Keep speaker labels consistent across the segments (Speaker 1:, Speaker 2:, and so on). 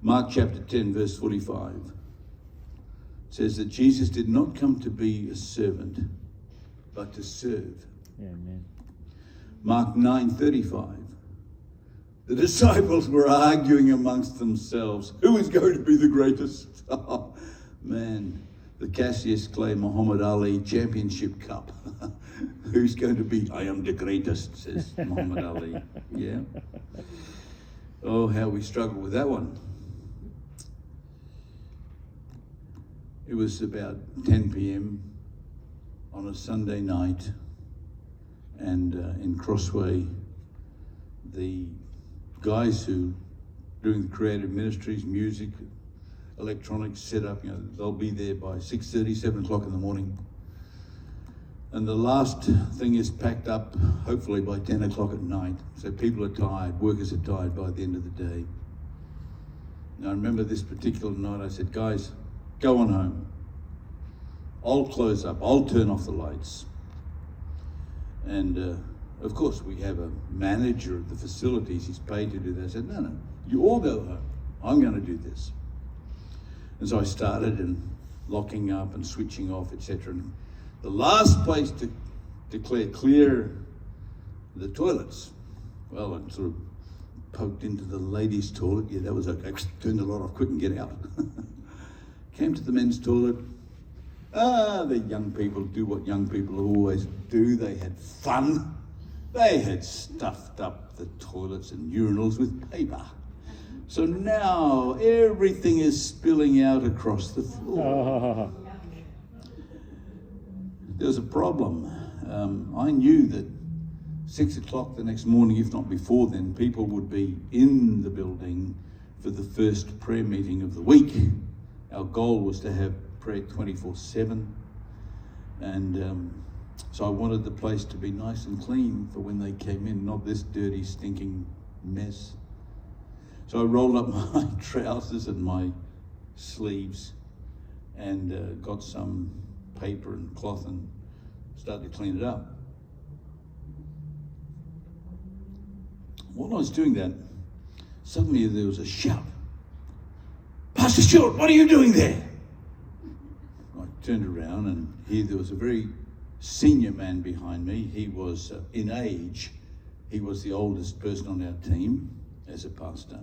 Speaker 1: Mark chapter 10, verse 45 says that Jesus did not come to be a servant, but to serve.
Speaker 2: Amen.
Speaker 1: Mark 9:35. The disciples were arguing amongst themselves, who is going to be the greatest? Oh, man, the Cassius Clay Muhammad Ali Championship Cup. Who's going to be? I am the greatest, says Muhammad Ali. Yeah. Oh, how we struggle with that one. It was about 10 p.m. on a Sunday night, and in Crossway, the guys who doing the creative ministries, music, electronics set up, they'll be there by 6:30, 7 o'clock in the morning. And the last thing is packed up, hopefully by 10 o'clock at night. So people are tired, workers are tired by the end of the day. And I remember this particular night, I said, guys, go on home. I'll close up, I'll turn off the lights. And of course, we have a manager of the facilities, he's paid to do that. I said, no, you all go home. I'm going to do this. And so I started and locking up and switching off, etc. And the last place to declare clear the toilets, well, I sort of poked into the ladies' toilet. Yeah, that was okay. Turned the light off quick and get out. Came to the men's toilet. The young people do what young people always do. They had fun. They had stuffed up the toilets and urinals with paper. So now everything is spilling out across the floor. There's a problem. I knew that 6 o'clock the next morning, if not before then, people would be in the building for the first prayer meeting of the week. Our goal was to have prayer 24/7. And so I wanted the place to be nice and clean for when they came in, not this dirty, stinking mess. So I rolled up my trousers and my sleeves and got some paper and cloth and started to clean it up. While I was doing that, suddenly there was a shout. Pastor Stuart, what are you doing there? I turned around and here there was a very senior man behind me. He was in age. He was the oldest person on our team as a pastor.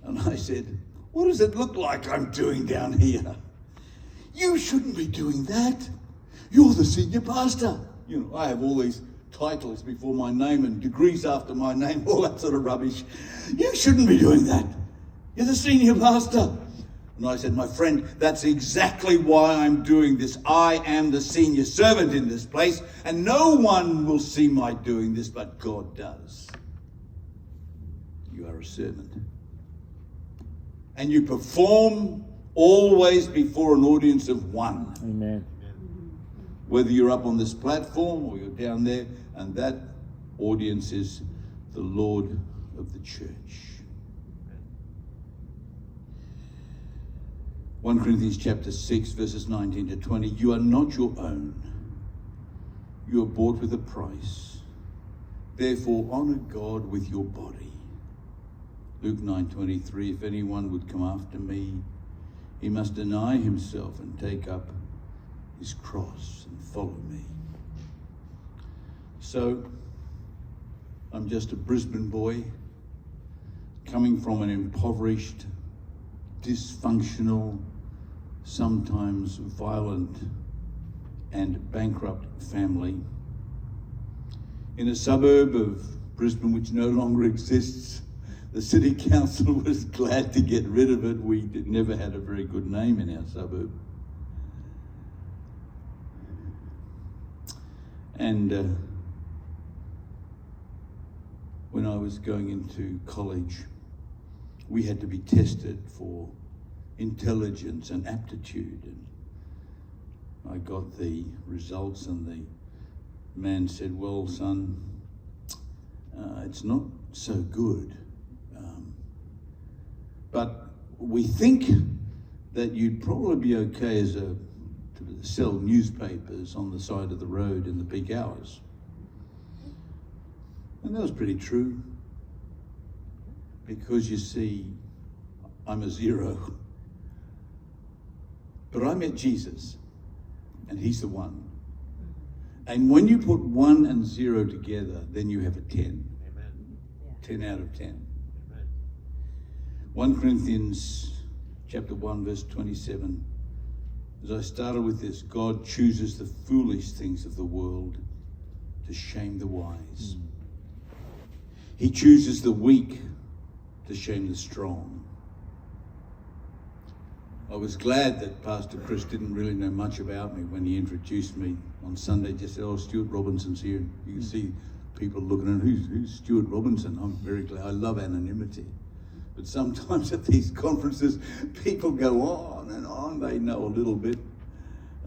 Speaker 1: And I said, what does it look like I'm doing down here? You shouldn't be doing that. You're the senior pastor. I have all these titles before my name and degrees after my name, all that sort of rubbish. You shouldn't be doing that. You're the senior pastor. And I said, my friend, that's exactly why I'm doing this. I am the senior servant in this place, and no one will see my doing this, but God does. You are a servant. And you perform always before an audience of one.
Speaker 2: Amen.
Speaker 1: Whether you're up on this platform or you're down there, and that audience is the Lord of the church. 1 Corinthians chapter 6, verses 19 to 20. You are not your own. You are bought with a price. Therefore, honor God with your body. Luke 9:23. If anyone would come after me, he must deny himself and take up his cross and follow me. So, I'm just a Brisbane boy coming from an impoverished, dysfunctional, sometimes violent and bankrupt family in a suburb of Brisbane which no longer exists. The city council was glad to get rid of it. We never had a very good name in our suburb. And when I was going into college, we had to be tested for intelligence and aptitude. And I got the results and the man said, well, son, it's not so good. But we think that you'd probably be okay to sell newspapers on the side of the road in the peak hours. And that was pretty true. Because you see, I'm a zero. But I met Jesus, and he's the one. And when you put 1 and 0 together, then you have a 10.
Speaker 2: Amen.
Speaker 1: 10 out of 10.
Speaker 2: Amen.
Speaker 1: 1 Corinthians chapter 1, verse 27. As I started with this, God chooses the foolish things of the world to shame the wise. He chooses the weak to shame the strong. I was glad that Pastor Chris didn't really know much about me when he introduced me on Sunday. Just said, "Oh, Stuart Robinson's here." You can see people looking at who's Stuart Robinson. I'm very glad. I love anonymity. But sometimes at these conferences, people go on and on. They know a little bit.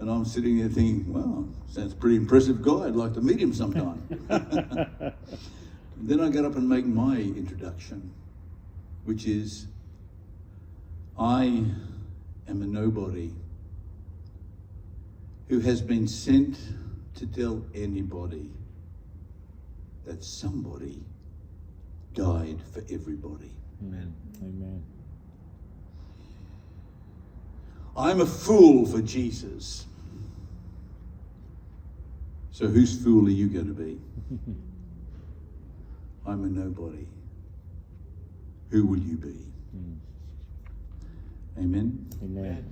Speaker 1: And I'm sitting there thinking, well, sounds a pretty impressive guy. I'd like to meet him sometime. Then I got up and make my introduction, which is, I am a nobody who has been sent to tell anybody that somebody died for everybody.
Speaker 2: Amen.
Speaker 3: Amen.
Speaker 1: I'm a fool for Jesus. So whose fool are you going to be? I'm a nobody. Who will you be? Amen?
Speaker 3: Amen.